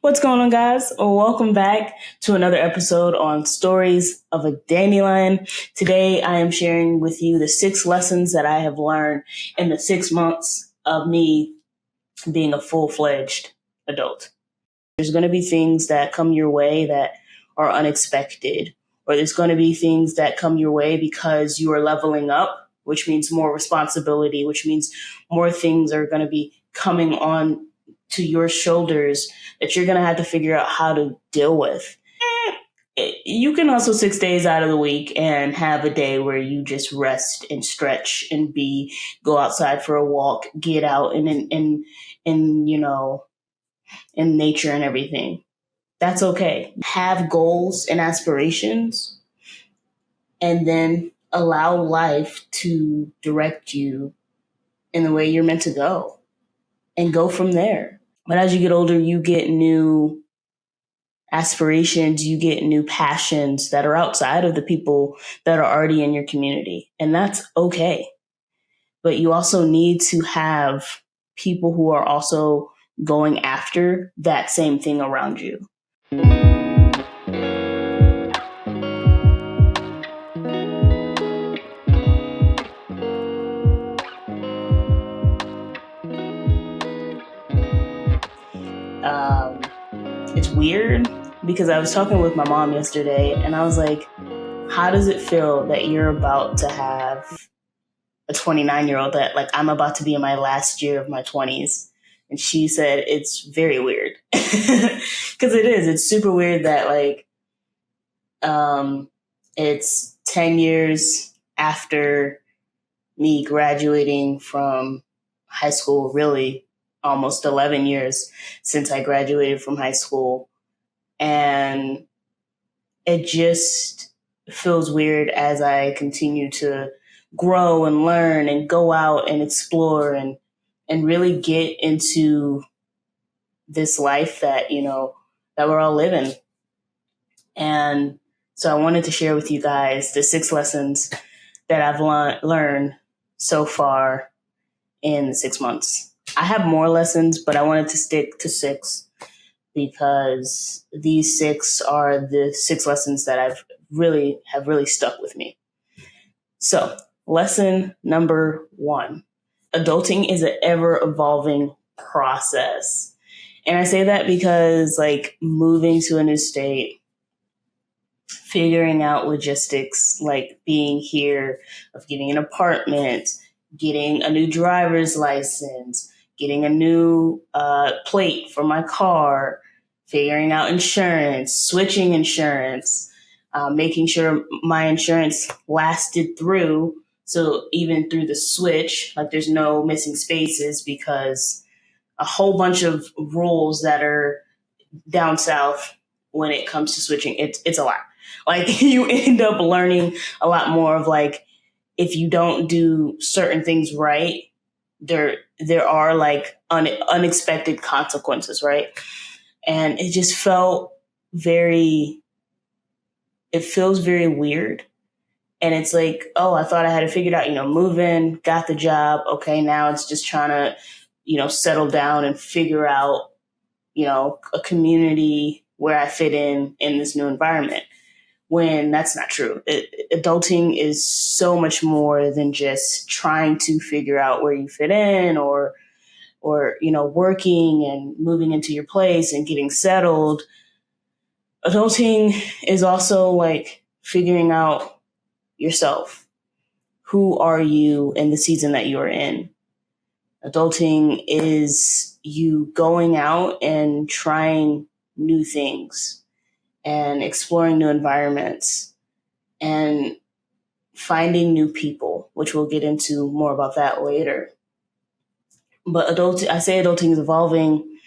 What's going on, guys? Welcome back to another episode on Stories of a Dandelion. Today, I am sharing with you the 6 lessons that I have learned in the 6 months of me being a full-fledged adult. There's going to be things that come your way that are unexpected, or there's going to be things that come your way because you are leveling up, which means more responsibility, which means more things are going to be coming on to your shoulders that you're going to have to figure out how to deal with. You can also 6 days out of the week and have a day where you just rest and stretch and go outside for a walk, get out and in nature and everything. That's okay. Have goals and aspirations and then allow life to direct you in the way you're meant to go and go from there. But as you get older, you get new aspirations, you get new passions that are outside of the people that are already in your community. And that's okay. But you also need to have people who are also going after that same thing around you. It's weird because I was talking with my mom yesterday and I was like, how does it feel that you're about to have a 29-year-old that like I'm about to be in my last year of my 20s? And she said, it's very weird. Because it is. It's super weird that like it's 10 years after me graduating from high school, really almost 11 years since I graduated from high school. And it just feels weird as I continue to grow and learn and go out and explore and really get into this life that, that we're all living. And so I wanted to share with you guys the 6 lessons that I've learned so far in the 6 months. I have more lessons, but I wanted to stick to 6 because these 6 are the 6 lessons that have really stuck with me. So, lesson number 1, adulting is an ever evolving process. And I say that because like moving to a new state, figuring out logistics, like being here, of getting an apartment, getting a new driver's license, getting a new plate for my car, figuring out insurance, switching insurance, making sure my insurance lasted through. So even through the switch, like there's no missing spaces because a whole bunch of rules that are down south when it comes to switching, it's a lot. Like you end up learning a lot more of like, if you don't do certain things right, there are like unexpected consequences, right? And it just feels very weird. And it's like, oh, I thought I had it figured out, move in, got the job. Okay, now it's just trying to, settle down and figure out, a community where I fit in this new environment. When that's not true. Adulting is so much more than just trying to figure out where you fit in or working and moving into your place and getting settled. Adulting is also like figuring out yourself. Who are you in the season that you're in? Adulting is you going out and trying new things and exploring new environments and finding new people, which we'll get into more about that later. But I say adulting is evolving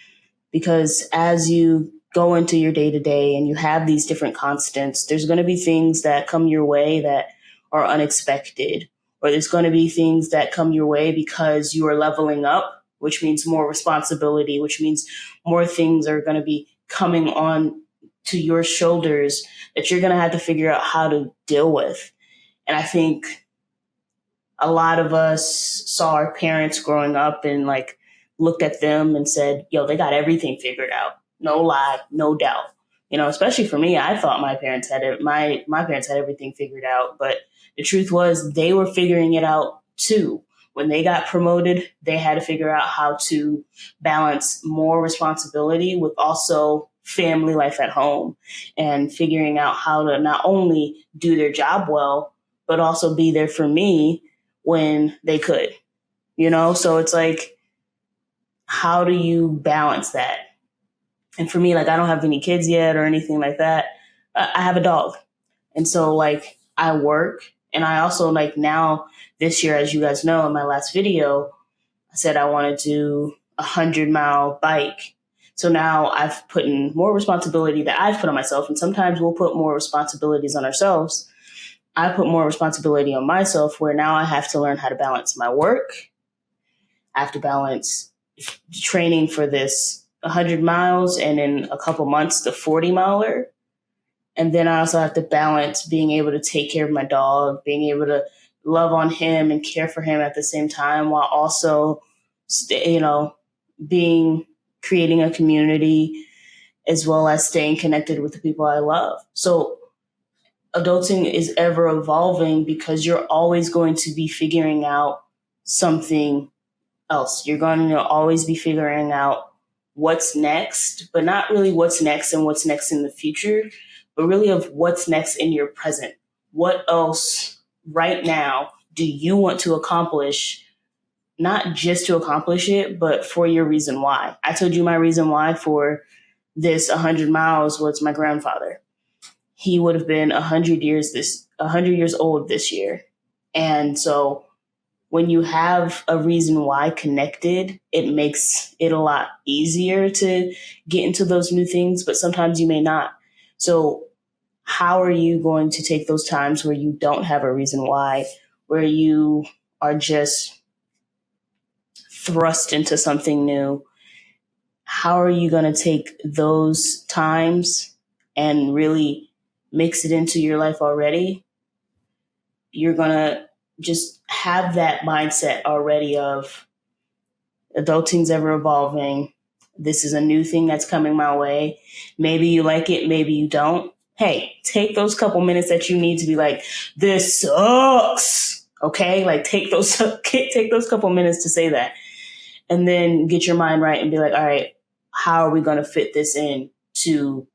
because as you go into your day to day and you have these different constants, there's going to be things that come your way that are unexpected, or there's going to be things that come your way because you are leveling up, which means more responsibility, which means more things are going to be coming on to your shoulders that you're going to have to figure out how to deal with. And I think a lot of us saw our parents growing up and like looked at them and said, yo, they got everything figured out. No lie, no doubt. Especially for me, I thought my parents had it. My parents had everything figured out, but the truth was they were figuring it out too. When they got promoted, they had to figure out how to balance more responsibility with also family life at home and figuring out how to not only do their job well, but also be there for me when they could, So it's like, how do you balance that? And for me, like, I don't have any kids yet or anything like that. I have a dog. And so, like, I work. And I also, like, now this year, as you guys know, in my last video, I said I want to do 100-mile bike. So now I've put in more responsibility that I've put on myself. And sometimes we'll put more responsibilities on ourselves. I put more responsibility on myself where now I have to learn how to balance my work. I have to balance training for this 100 miles and in a couple months, the 40-miler. And then I also have to balance being able to take care of my dog, being able to love on him and care for him at the same time, while also, creating a community as well as staying connected with the people I love. So adulting is ever evolving because you're always going to be figuring out something else. You're going to always be figuring out what's next, but not really what's next and what's next in the future, but really of what's next in your present. What else right now do you want to accomplish? Not just to accomplish it, but for your reason why. I told you my reason why for this 100 miles was my grandfather. He would have been 100 years old this year. And so when you have a reason why connected, it makes it a lot easier to get into those new things, but sometimes you may not. So how are you going to take those times where you don't have a reason why, where you are just thrust into something new? How are you going to take those times and really mix it into your life already? You're going to just have that mindset already of adulting's ever evolving. This is a new thing that's coming my way. Maybe you like it, maybe you don't. Hey, take those couple minutes that you need to be like, this sucks. Okay? Like take those couple minutes to say that. And then get your mind right and be like, all right, how are we going to fit this in to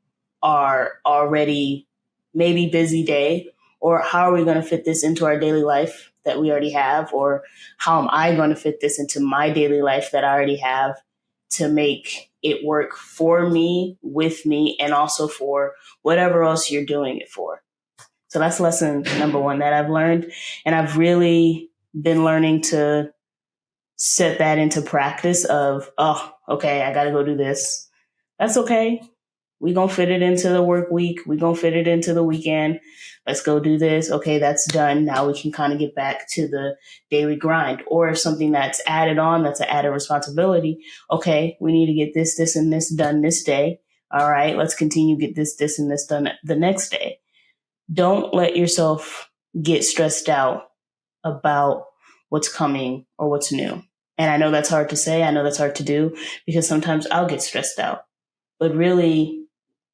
our already maybe busy day? Or how are we going to fit this into our daily life that we already have? Or how am I going to fit this into my daily life that I already have to make it work for me, with me, and also for whatever else you're doing it for? So that's lesson number one that I've learned. And I've really been learning to set that into practice of, oh, okay, I got to go do this. That's okay. We gonna fit it into the work week. We gonna fit it into the weekend. Let's go do this. Okay, that's done. Now we can kind of get back to the daily grind. Or if something that's added on, that's an added responsibility. Okay, we need to get this, and this done this day. All right, let's continue get this, and this done the next day. Don't let yourself get stressed out about what's coming or what's new. And I know that's hard to say. I know that's hard to do because sometimes I'll get stressed out. But really,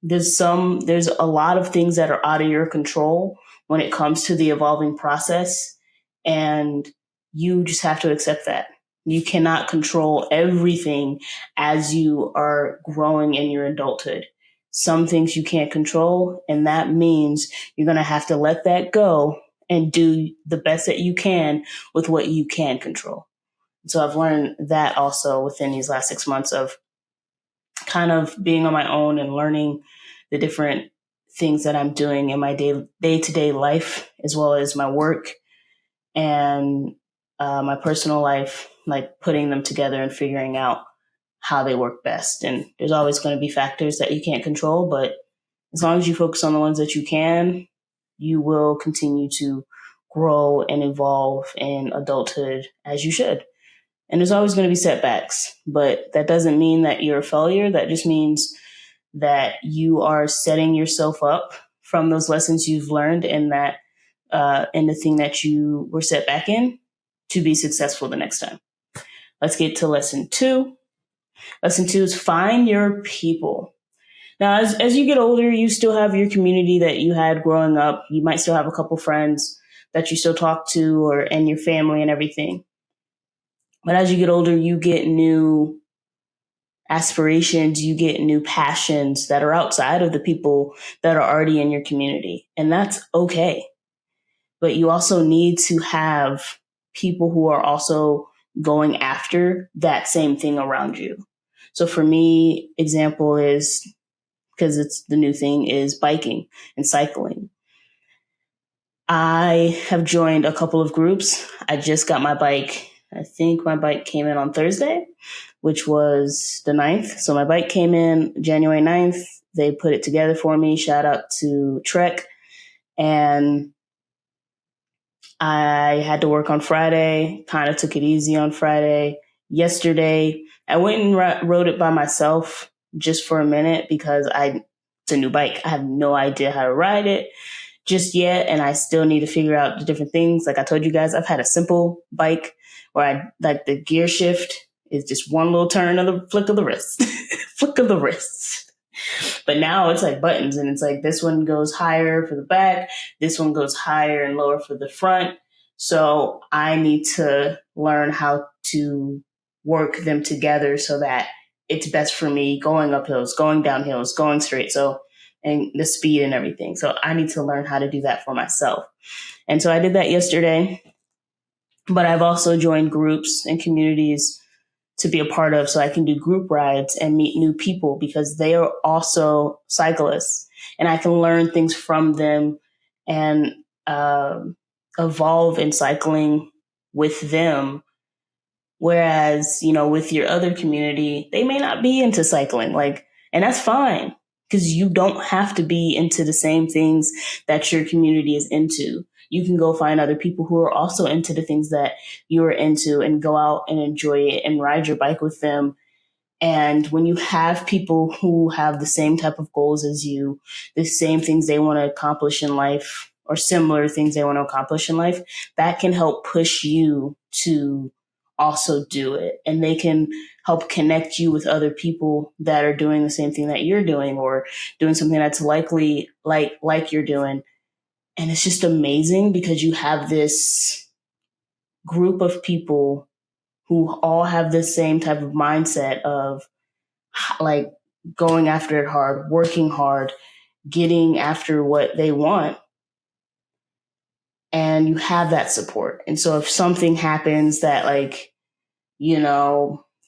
there's a lot of things that are out of your control when it comes to the evolving process. And you just have to accept that. You cannot control everything as you are growing in your adulthood. Some things you can't control, and that means you're going to have to let that go and do the best that you can with what you can control. So I've learned that also within these last 6 months of kind of being on my own and learning the different things that I'm doing in my day-to-day life, as well as my work and my personal life, like putting them together and figuring out how they work best. And there's always going to be factors that you can't control, but as long as you focus on the ones that you can, you will continue to grow and evolve in adulthood as you should. And there's always going to be setbacks, but that doesn't mean that you're a failure. That just means that you are setting yourself up from those lessons you've learned in that in the thing that you were set back in to be successful the next time. Let's get to lesson 2. Lesson 2 is find your people. Now, as you get older, you still have your community that you had growing up. You might still have a couple friends that you still talk to, or and your family and everything. But as you get older, you get new aspirations, you get new passions that are outside of the people that are already in your community. And that's okay. But you also need to have people who are also going after that same thing around you. So for me, example is, because it's the new thing, is biking and cycling. I have joined a couple of groups. I just got my bike. I think my bike came in on Thursday, which was the 9th. So my bike came in January 9th. They put it together for me. Shout out to Trek. And I had to work on Friday, kind of took it easy on Friday. Yesterday, I went and rode it by myself just for a minute because it's a new bike. I have no idea how to ride it just yet, and I still need to figure out the different things. Like I told you guys, I've had a simple bike where I like the gear shift is just one little turn of the flick of the wrist, flick of the wrist. But now it's like buttons, and it's like this one goes higher for the back, this one goes higher and lower for the front. So I need to learn how to work them together so that it's best for me going up hills, going down hills, going straight. So, and the speed and everything. So I need to learn how to do that for myself. And so I did that yesterday, but I've also joined groups and communities to be a part of so I can do group rides and meet new people because they are also cyclists and I can learn things from them and evolve in cycling with them. Whereas, with your other community, they may not be into cycling, and that's fine because you don't have to be into the same things that your community is into. You can go find other people who are also into the things that you're into and go out and enjoy it and ride your bike with them. And when you have people who have the same type of goals as you, the same things they want to accomplish in life or similar things they want to accomplish in life, that can help push you to also do it. And they can help connect you with other people that are doing the same thing that you're doing or doing something that's likely like you're doing. And it's just amazing because you have this group of people who all have the same type of mindset of like going after it hard, working hard, getting after what they want. And you have that support. And so if something happens that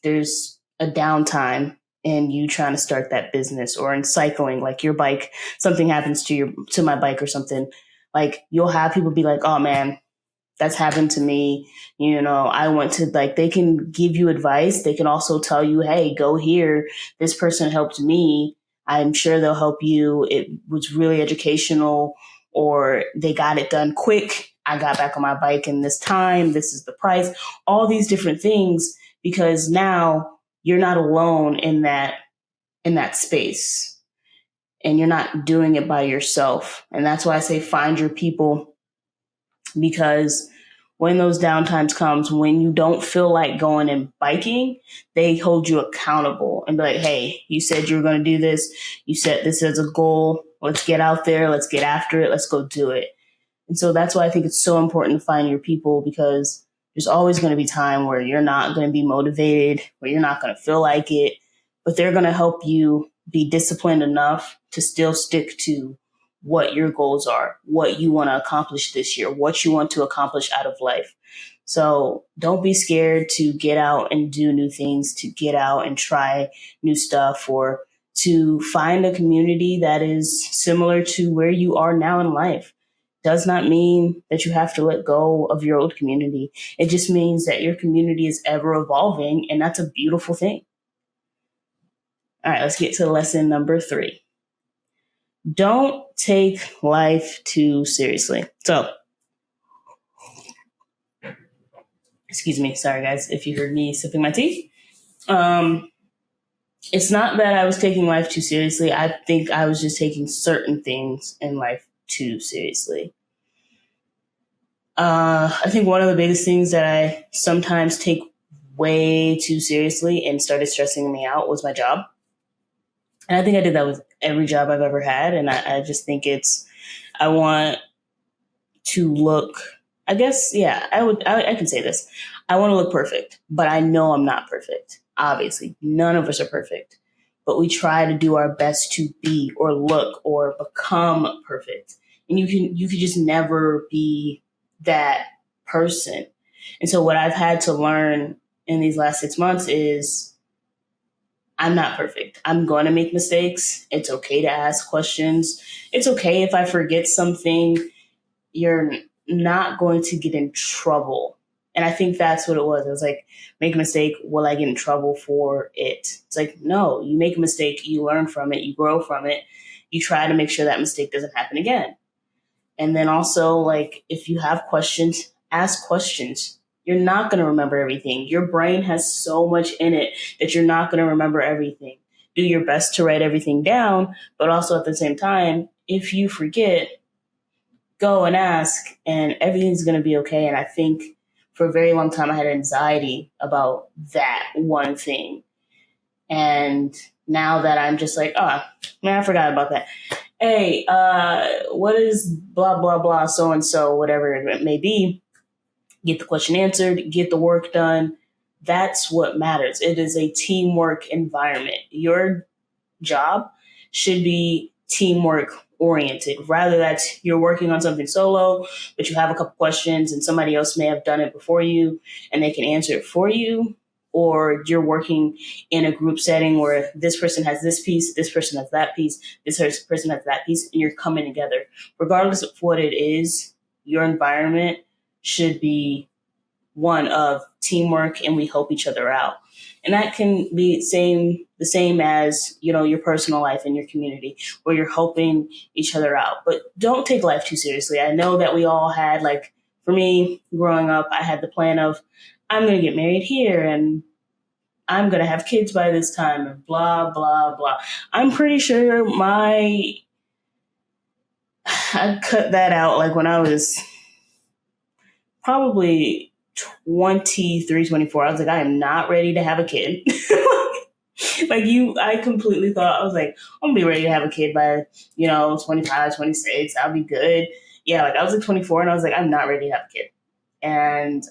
there's a downtime and you trying to start that business, or in cycling, like your bike, something happens to my bike or something, like you'll have people be like, oh man, that's happened to me. I want to, they can give you advice. They can also tell you, hey, go here. This person helped me. I'm sure they'll help you. It was really educational, or they got it done quick. I got back on my bike in this time. This is the price, all these different things, because now you're not alone in that space and you're not doing it by yourself. And that's why I say find your people, because when those downtimes comes, when you don't feel like going and biking, they hold you accountable and be like, hey, you said you were going to do this. You set this as a goal. Let's get out there. Let's get after it. Let's go do it. And so that's why I think it's so important to find your people, because there's always going to be time where you're not going to be motivated, where you're not going to feel like it, but they're going to help you be disciplined enough to still stick to what your goals are, what you want to accomplish this year, what you want to accomplish out of life. So don't be scared to get out and do new things, to get out and try new stuff, or to find a community that is similar to where you are now in life. Does not mean that you have to let go of your old community. It just means that your community is ever evolving, and that's a beautiful thing. All right, let's get to lesson number 3. Don't take life too seriously. So, excuse me. Sorry, guys, if you heard me sipping my tea. It's not that I was taking life too seriously. I think I was just taking certain things in life too seriously. I think one of the biggest things that I sometimes take way too seriously and started stressing me out was my job. And I think I did that with every job I've ever had. And I just think I want to look, I guess, yeah, I can say this. I want to look perfect, but I know I'm not perfect. Obviously, none of us are perfect, but we try to do our best to be or look or become perfect. And you can just never be that person. And so what I've had to learn in these last 6 months is I'm not perfect. I'm going to make mistakes. It's okay to ask questions. It's okay if I forget something. You're not going to get in trouble. And I think that's what it was. It was like, make a mistake, will I get in trouble for it? It's like, no, you make a mistake, you learn from it, you grow from it, you try to make sure that mistake doesn't happen again. And then also, like, if you have questions, ask questions. You're not going to remember everything. Your brain has so much in it that you're not going to remember everything. Do your best to write everything down, but also at the same time, if you forget, go and ask, and everything's going to be okay. And I think for a very long time, I had anxiety about that one thing. And now that I'm just like, oh, man, I forgot about that. Hey, what is blah, blah, blah, so and so, whatever it may be, get the question answered, get the work done. That's what matters. It is a teamwork environment. Your job should be teamwork oriented, rather that you're working on something solo, but you have a couple questions and somebody else may have done it before you and they can answer it for you, or you're working in a group setting where this person has this piece, this person has that piece, this person has that piece, and you're coming together. Regardless of what it is, your environment should be one of teamwork and we help each other out. And that can be the same as, your personal life and your community where you're helping each other out. But don't take life too seriously. I know that we all had, like, for me growing up, I had the plan of I'm going to get married here and I'm going to have kids by this time and blah, blah, blah. I'm pretty sure I cut that out like when I was probably 23, 24. I was like, I am not ready to have a kid. I completely thought, I was like, I'm gonna be ready to have a kid by, 25, 26. I'll be good. Yeah, like I was like 24 and I was like, I'm not ready to have a kid. And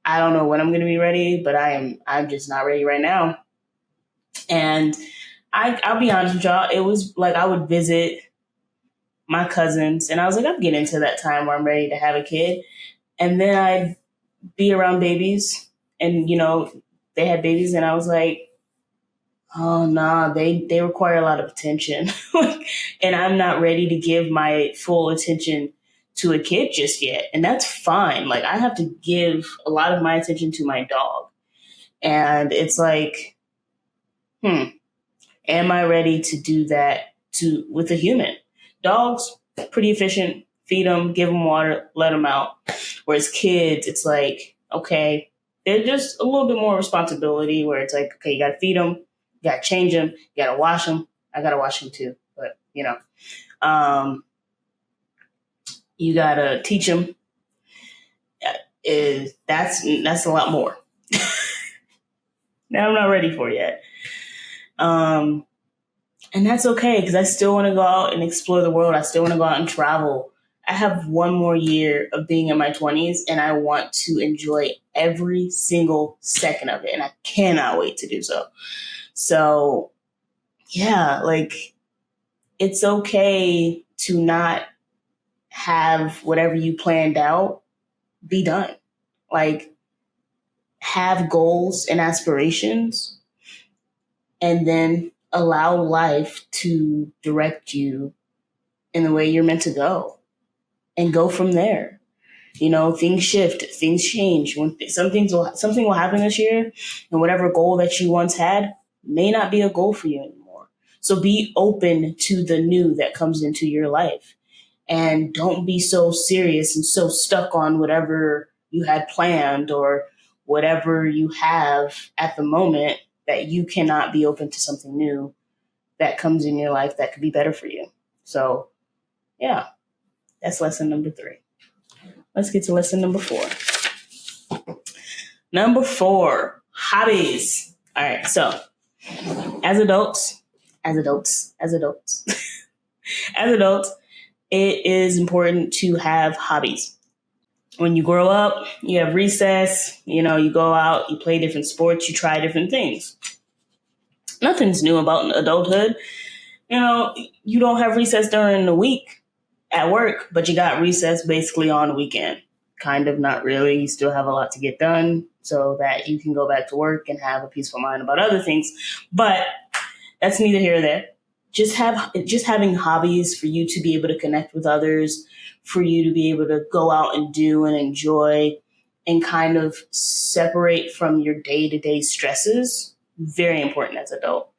I don't know when I'm gonna be ready, but I'm just not ready right now. And I'll be honest with y'all, it was like I would visit my cousins and I was like, I'm getting to that time where I'm ready to have a kid. And then I'd be around babies and, they had babies and I was like, oh, nah, they require a lot of attention. And I'm not ready to give my full attention to a kid just yet. And that's fine. Like, I have to give a lot of my attention to my dog. And it's like, am I ready to do that with a human? Dogs, pretty efficient. Feed them, give them water, let them out. Whereas kids, it's like, okay, they're just a little bit more responsibility where it's like, okay, you got to feed them, you got to change them, you got to wash them. I got to wash them too, but you got to teach them. That's a lot more. Now I'm not ready for it yet. And that's okay because I still want to go out and explore the world. I still want to go out and travel. I have one more year of being in my 20s and I want to enjoy every single second of it. And I cannot wait to do so. So, yeah, like it's okay to not have whatever you planned out be done. Like, have goals and aspirations and then allow life to direct you in the way you're meant to go and go from there. Things shift, things change. When something will happen this year, and whatever goal that you once had may not be a goal for you anymore. So be open to the new that comes into your life, and don't be so serious and so stuck on whatever you had planned or whatever you have at the moment that you cannot be open to something new that comes in your life that could be better for you. So, yeah, that's lesson number 3. Let's get to lesson number 4. Number 4, hobbies. All right, so as adults, as adults, as adults, it is important to have hobbies. When you grow up, you have recess, you go out, you play different sports, you try different things. Nothing's new about adulthood. You don't have recess during the week at work, but you got recess basically on the weekend. Kind of, not really. You still have a lot to get done so that you can go back to work and have a peaceful mind about other things. But that's neither here nor there. Just having hobbies for you to be able to connect with others, for you to be able to go out and do and enjoy and kind of separate from your day-to-day stresses, very important as an adult.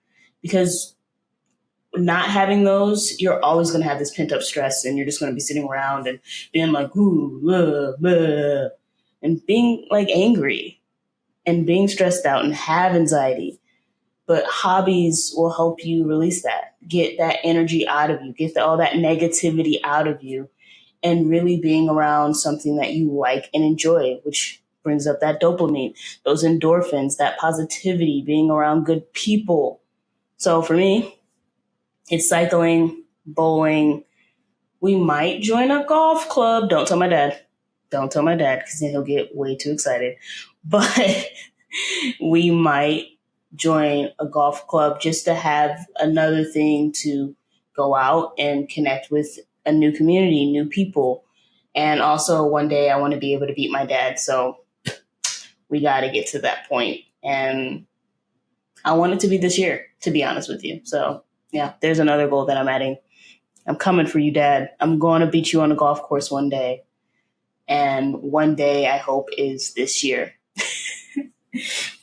Because not having those, you're always going to have this pent-up stress and you're just going to be sitting around and being like, ooh, blah, blah, and being like angry and being stressed out and have anxiety. But hobbies will help you release that, get that energy out of you, get all that negativity out of you, and really being around something that you like and enjoy, which brings up that dopamine, those endorphins, that positivity, being around good people. So for me, it's cycling, bowling. We might join a golf club. Don't tell my dad. Don't tell my dad because then he'll get way too excited. But we might join a golf club just to have another thing to go out and connect with a new community, new people. And also one day I want to be able to beat my dad. So we got to get to that point. And I want it to be this year, to be honest with you. So yeah, there's another goal that I'm adding. I'm coming for you, Dad. I'm going to beat you on a golf course one day. And one day I hope is this year.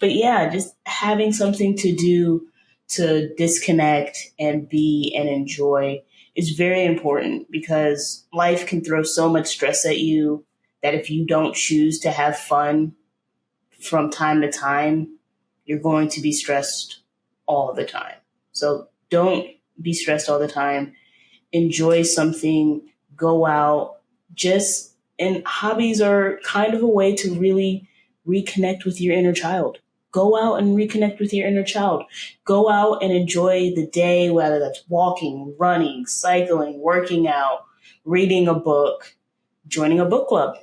But yeah, just having something to do to disconnect and be and enjoy is very important because life can throw so much stress at you that if you don't choose to have fun from time to time, you're going to be stressed all the time. So don't be stressed all the time. Enjoy something, go out, and hobbies are kind of a way to really reconnect with your inner child. Go out and reconnect with your inner child. Go out and enjoy the day, whether that's walking, running, cycling, working out, reading a book, joining a book club.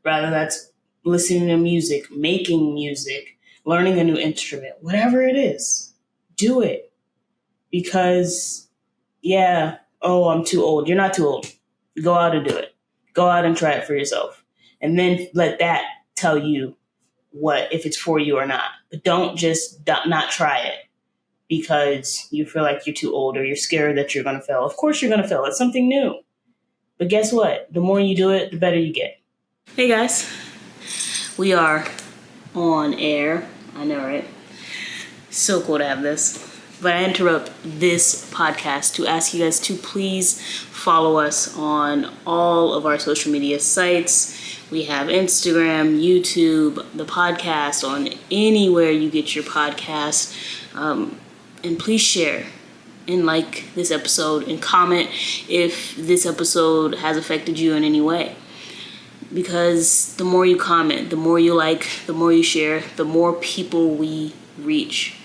Rather that's listening to music, making music, learning a new instrument, whatever it is, do it. Because, I'm too old. You're not too old. Go out and do it. Go out and try it for yourself. And then let that tell you if it's for you or not. But don't just not try it because you feel like you're too old or you're scared that you're going to fail. Of course you're going to fail. It's something new. But guess what? The more you do it, the better you get. Hey guys, we are on air. I know, right? So cool to have this. But I interrupt this podcast to ask you guys to please follow us on all of our social media sites. We have Instagram, YouTube, the podcast on anywhere you get your podcast. And please share and like this episode and comment if this episode has affected you in any way. Because the more you comment, the more you like, the more you share, the more people we reach.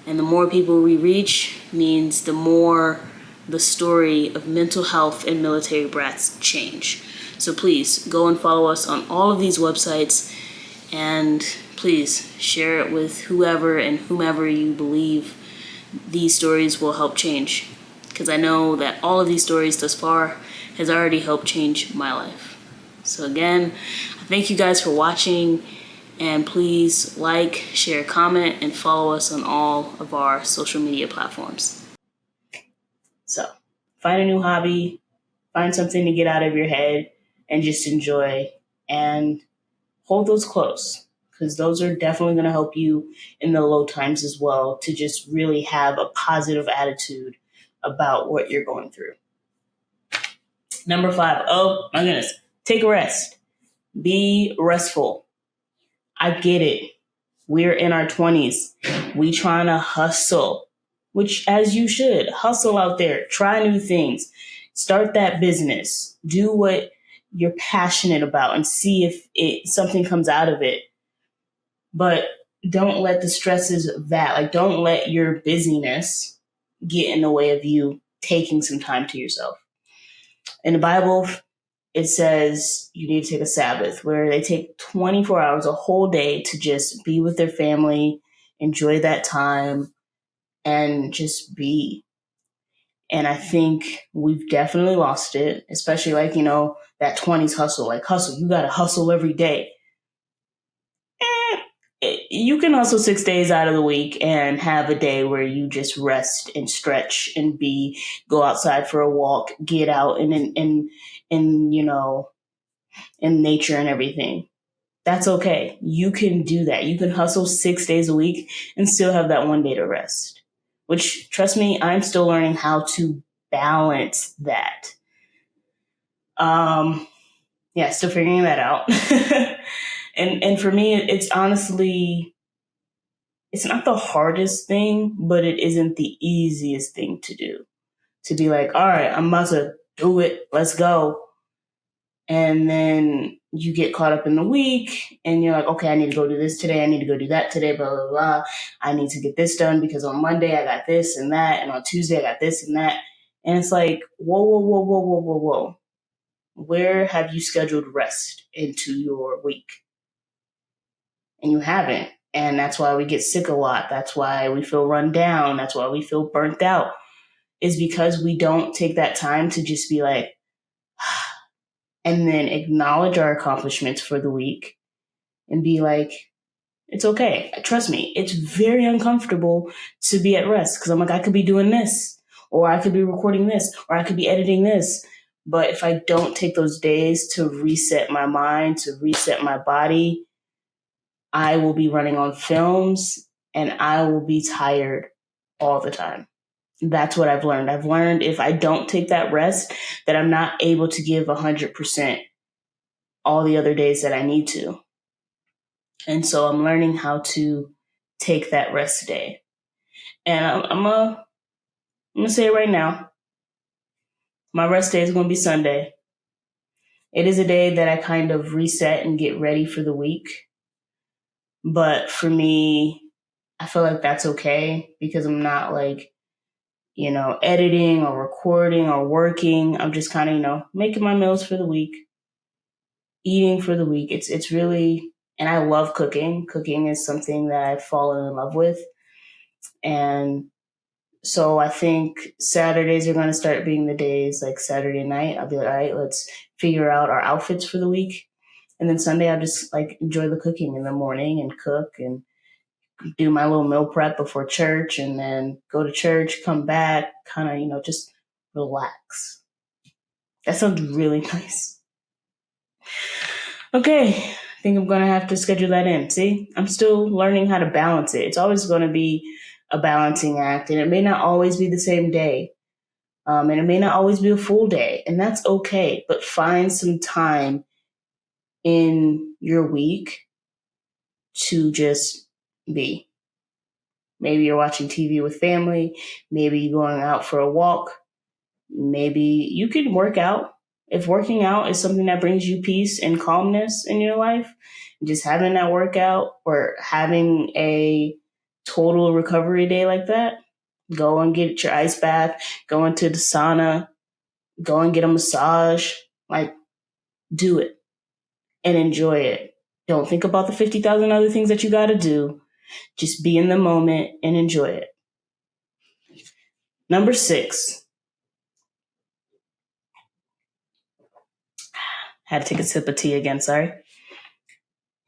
And the more people we reach means the more the story of mental health and military brats change. So please go and follow us on all of these websites and please share it with whoever and whomever you believe these stories will help change. Because I know that all of these stories thus far has already helped change my life. So again, I thank you guys for watching. And please like, share, comment, and follow us on all of our social media platforms. So, find a new hobby, find something to get out of your head, and just enjoy. And hold those close, because those are definitely going to help you in the low times as well, to just really have a positive attitude about what you're going through. Number 5, oh my goodness, take a rest. Be restful. I get it. We're in our 20s. We trying to hustle, which as you should. Hustle out there. Try new things. Start that business. Do what you're passionate about and see if something comes out of it. But don't let the stresses of that, like, don't let your busyness get in the way of you taking some time to yourself. In the Bible, it says you need to take a Sabbath, where they take 24 hours, a whole day, to just be with their family, enjoy that time, and just be. And I think we've definitely lost it, especially like, that 20s hustle. Like, hustle, you got to hustle every day. You can hustle 6 days out of the week and have a day where you just rest and stretch and go outside for a walk, get out in nature and everything. That's okay. You can do that. You can hustle 6 days a week and still have that one day to rest, which, trust me, I'm still learning how to balance that. Still figuring that out. and for me, it's honestly, it's not the hardest thing, but it isn't the easiest thing to do. To be like, all right, I'm about to do it. Let's go. And then you get caught up in the week and you're like, okay, I need to go do this today. I need to go do that today, blah, blah, blah. I need to get this done because on Monday I got this and that. And on Tuesday I got this and that. And it's like, whoa, whoa, whoa, whoa, whoa, whoa, whoa. Where have you scheduled rest into your week? And you haven't. And that's why we get sick a lot. That's why we feel run down. That's why we feel burnt out, is because we don't take that time to just be like, and then acknowledge our accomplishments for the week and be like, it's okay. Trust me, it's very uncomfortable to be at rest because I'm like, I could be doing this, or I could be recording this, or I could be editing this. But if I don't take those days to reset my mind, to reset my body, I will be running on films and I will be tired all the time. That's what I've learned. I've learned if I don't take that rest, that I'm not able to give 100% all the other days that I need to. And so I'm learning how to take that rest day. And I'm going to say it right now. My rest day is going to be Sunday. It is a day that I kind of reset and get ready for the week. But for me, I feel like that's okay because I'm not like, editing or recording or working. I'm just kind of, making my meals for the week, eating for the week. It's really, and I love cooking. Cooking is something that I've fallen in love with. And so I think Saturdays are going to start being the days, like Saturday night. I'll be like, all right, let's figure out our outfits for the week. And then Sunday, I'll just like enjoy the cooking in the morning and cook and do my little meal prep before church and then go to church, come back, kind of, just relax. That sounds really nice. Okay, I think I'm going to have to schedule that in. See, I'm still learning how to balance it. It's always going to be a balancing act, and it may not always be the same day. And it may not always be a full day, and that's okay. But find some time in your week to just be. Maybe you're watching TV with family. Maybe you're going out for a walk. Maybe you can work out. If working out is something that brings you peace and calmness in your life, just having that workout or having a total recovery day like that, go and get your ice bath, go into the sauna, go and get a massage, like do it and enjoy it. Don't think about the 50,000 other things that you got to do. Just be in the moment and enjoy it. Number 6. Had to take a sip of tea again, sorry.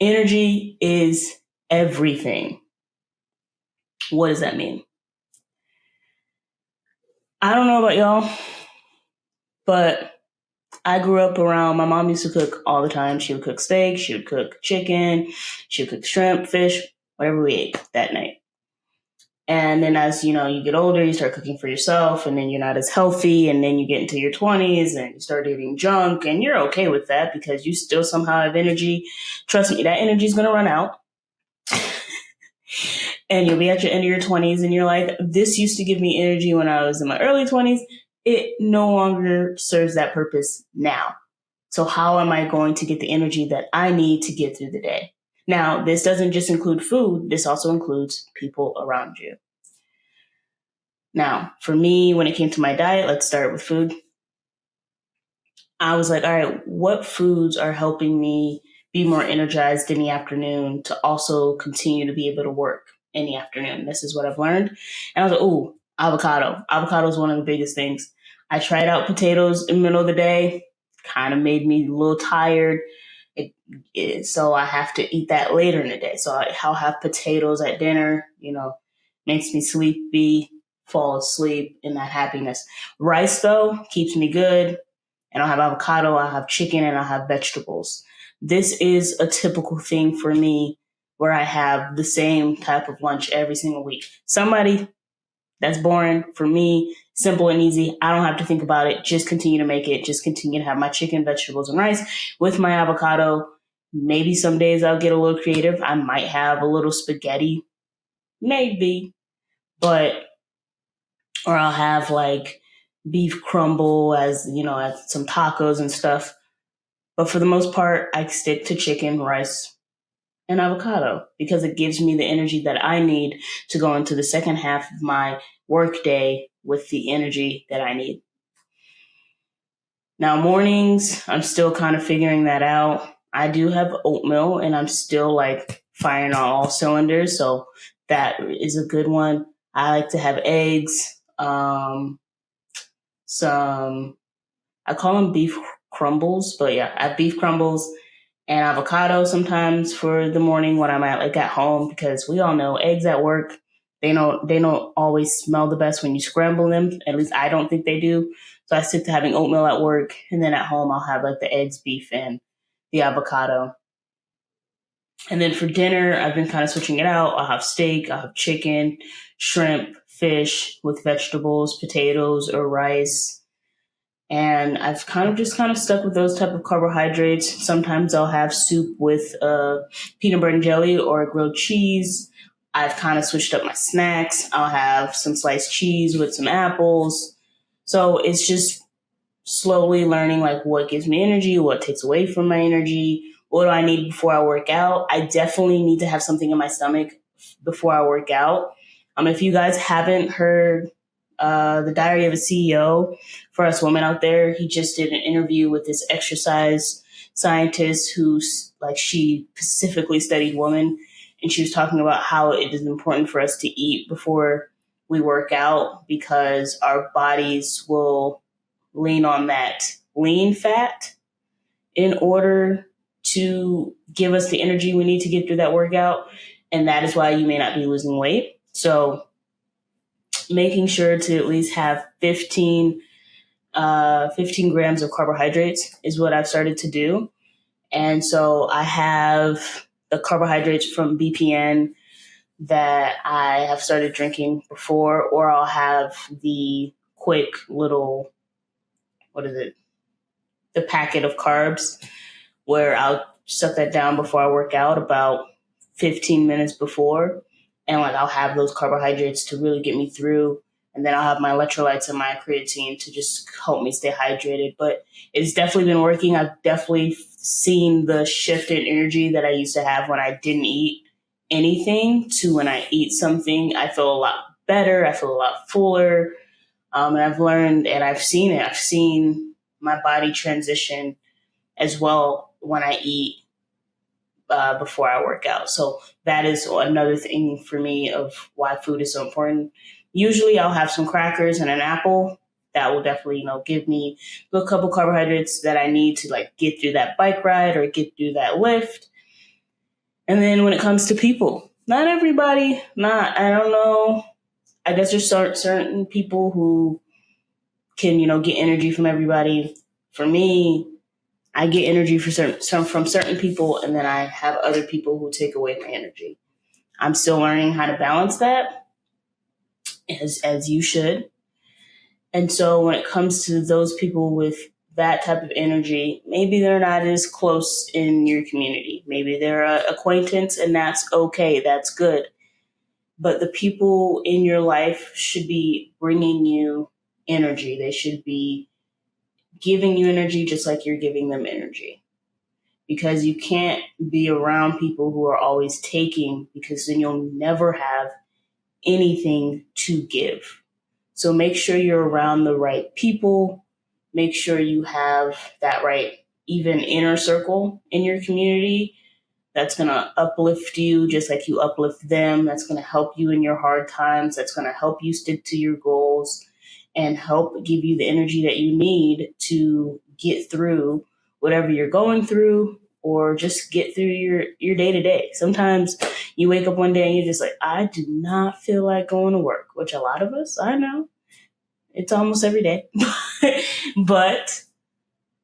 Energy is everything. What does that mean? I don't know about y'all, but I grew up around, my mom used to cook all the time. She would cook steak, she would cook chicken, she would cook shrimp, fish, whatever we ate that night. And then as, you get older, you start cooking for yourself and then you're not as healthy. And then you get into your 20s and you start eating junk and you're okay with that because you still somehow have energy. Trust me, that energy is going to run out. And you'll be at your end of your 20s and you're like, this used to give me energy when I was in my early 20s. It no longer serves that purpose now. So how am I going to get the energy that I need to get through the day? Now, this doesn't just include food, this also includes people around you. Now, for me, when it came to my diet, let's start with food. I was like, all right, what foods are helping me be more energized in the afternoon to also continue to be able to work in the afternoon? This is what I've learned. And I was like, ooh, avocado. Avocado is one of the biggest things. I tried out potatoes in the middle of the day, kind of made me a little tired. So I have to eat that later in the day. So I'll have potatoes at dinner, makes me sleepy, fall asleep in that happiness. Rice, though, keeps me good. And I'll have avocado, I'll have chicken, and I'll have vegetables. This is a typical thing for me where I have the same type of lunch every single week. Somebody that's boring. For me, simple and easy. I don't have to think about it. Just continue to make it. Just continue to have my chicken, vegetables, and rice with my avocado. Maybe some days I'll get a little creative. I might have a little spaghetti. Maybe. Or I'll have like beef crumble as some tacos and stuff. But for the most part, I stick to chicken, rice, and avocado because it gives me the energy that I need to go into the second half of my work day with the energy that I need. Now, mornings, I'm still kind of figuring that out. I do have oatmeal and I'm still like firing on all cylinders. So that is a good one. I like to have eggs, I call them beef crumbles, but yeah, I have beef crumbles and avocado sometimes for the morning when I'm at home, because we all know eggs at work, they don't always smell the best when you scramble them. At least I don't think they do. So I stick to having oatmeal at work, and then at home I'll have like the eggs, beef, and the avocado. And then for dinner, I've been kind of switching it out. I'll have steak, I'll have chicken, shrimp, fish with vegetables, potatoes, or rice. And I've kind of stuck with those type of carbohydrates. Sometimes I'll have soup with peanut butter and jelly or grilled cheese. I've kind of switched up my snacks. I'll have some sliced cheese with some apples. So it's just slowly learning like what gives me energy, what takes away from my energy, what do I need before I work out. I definitely need to have something in my stomach before I work out. If you guys haven't heard The Diary of a CEO, for us women out there, he just did an interview with this exercise scientist who's like, she specifically studied women, and she was talking about how it is important for us to eat before we work out because our bodies will lean on that lean fat in order to give us the energy we need to get through that workout. And that is why you may not be losing weight. So making sure to at least have 15 grams of carbohydrates is what I've started to do. And so I have the carbohydrates from BPN that I have started drinking before, or I'll have the quick little, the packet of carbs, where I'll suck that down before I work out about 15 minutes before. And like I'll have those carbohydrates to really get me through. And then I'll have my electrolytes and my creatine to just help me stay hydrated. But it's definitely been working. I've definitely seen the shift in energy that I used to have when I didn't eat anything to when I eat something. I feel a lot better. I feel a lot fuller. And I've learned and I've seen it. I've seen my body transition as well when I eat before I work out. So that is another thing for me of why food is so important. Usually I'll have some crackers and an apple. That will definitely, give me a couple carbohydrates that I need to like get through that bike ride or get through that lift. And then when it comes to people, not everybody, I don't know. I guess there's certain people who can, get energy from everybody. For me, I get energy from certain people, and then I have other people who take away my energy. I'm still learning how to balance that, as you should. And so when it comes to those people with that type of energy, maybe they're not as close in your community. Maybe they're an acquaintance, and that's okay. That's good. But the people in your life should be bringing you energy. They should be giving you energy just like you're giving them energy. because you can't be around people who are always taking, because then you'll never have anything to give. So make sure you're around the right people. Make sure you have that right, even inner circle in your community that's going to uplift you just like you uplift them. That's going to help you in your hard times. That's going to help you stick to your goals and help give you the energy that you need to get through whatever you're going through, or just get through your day to day. Sometimes you wake up one day and you're just like, I do not feel like going to work, which a lot of us, I know, it's almost every day. But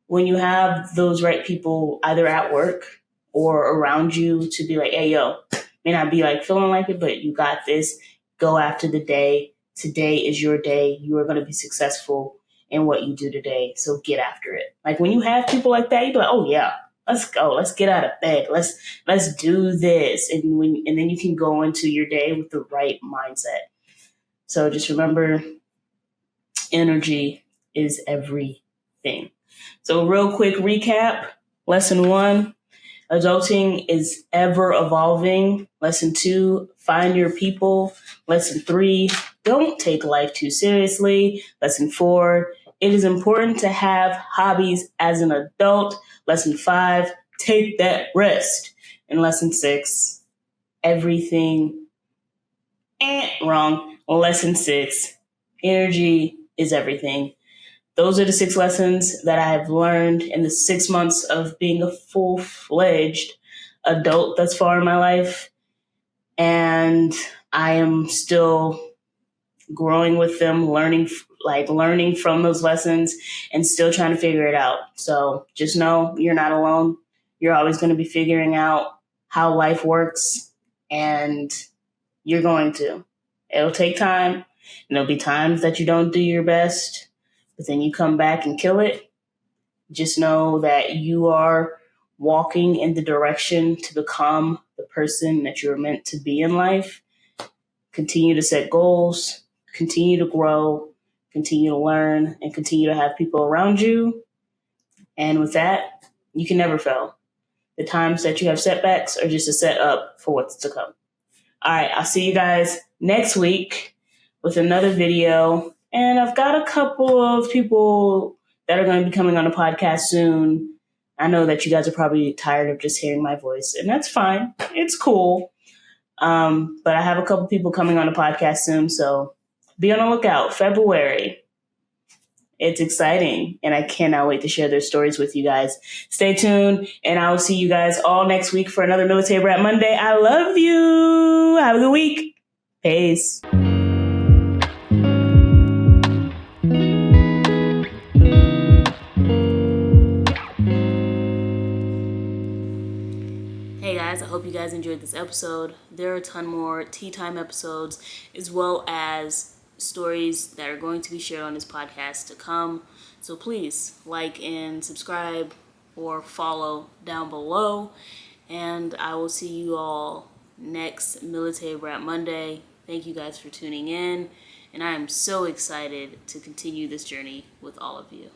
when you have those right people either at work or around you to be like, hey, yo, may not be like feeling like it, but you got this. Go after the day. Today is your day. You are going to be successful in what you do today. So get after it. Like when you have people like that, you be like, oh yeah, let's go. Let's get out of bed. Let's do this. And then you can go into your day with the right mindset. So just remember, energy is everything. So real quick recap. Lesson 1, adulting is ever evolving. Lesson 2, find your people. Lesson 3, don't take life too seriously. Lesson 4, it is important to have hobbies as an adult. Lesson 5, take that rest. And lesson 6, everything wrong. Lesson 6, energy is everything. Those are the 6 lessons that I have learned in the 6 months of being a full-fledged adult thus far in my life. And I am still growing with them, learning from those lessons and still trying to figure it out. So just know you're not alone. You're always going to be figuring out how life works, and you're going to. It'll take time, and there'll be times that you don't do your best, but then you come back and kill it. Just know that you are walking in the direction to become the person that you're meant to be in life. Continue to set goals, continue to grow, continue to learn, and continue to have people around you. And with that, you can never fail. The times that you have setbacks are just a setup for what's to come. All right, I'll see you guys next week with another video. And I've got a couple of people that are going to be coming on the podcast soon. I know that you guys are probably tired of just hearing my voice, and that's fine. It's cool. But I have a couple people coming on the podcast soon, so be on the lookout. February. It's exciting, and I cannot wait to share their stories with you guys. Stay tuned, and I will see you guys all next week for another Military Brat Monday. I love you. Have a good week. Peace. Hey guys, I hope you guys enjoyed this episode. There are a ton more tea time episodes, as well as stories that are going to be shared on this podcast to come. So please like and subscribe or follow down below. And I will see you all next Military Brat Monday. Thank you guys for tuning in. And I am so excited to continue this journey with all of you.